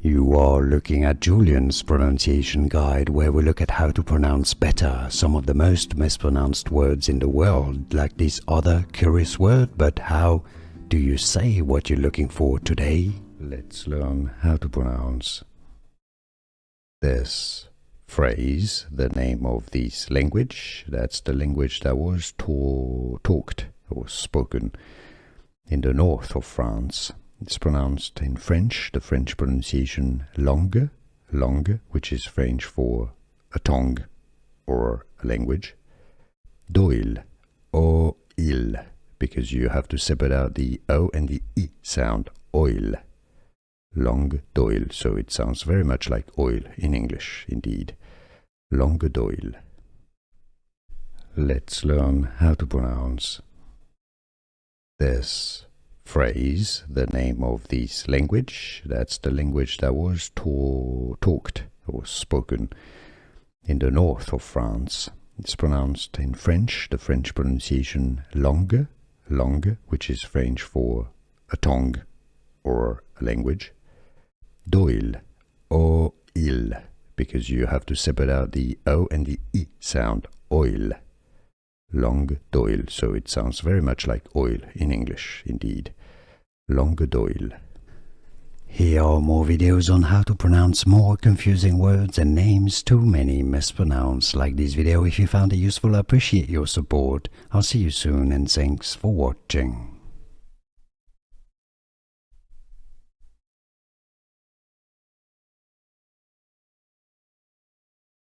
You are looking at Julian's pronunciation guide, where we look at how to pronounce better some of the most mispronounced words in the world, like this other curious word. But how do you say what you're looking for today? Let's learn how to pronounce this phrase, the name of this language. That's the language that was talked or spoken in the north of France. It's pronounced in French, the French pronunciation langue, which is French for a tongue or a language. D'oil, o-il, because you have to separate out the O and the I sound, oil. Langue d'oil, so it sounds very much like oil in English, indeed. Langue d'oil. Let's learn how to pronounce this phrase, the name of this language. That's the language that was talked or spoken in the north of France. It's pronounced in French, the French pronunciation langue, which is French for a tongue or a language. D'oil, o-il, because you have to separate out the O and the I sound, oil. Langue d'oil, so it sounds very much like oil in English, indeed. Langue d'oil. Here are more videos on how to pronounce more confusing words and names too many mispronounced. Like this video if you found it useful. I appreciate your support. I'll see you soon and thanks for watching.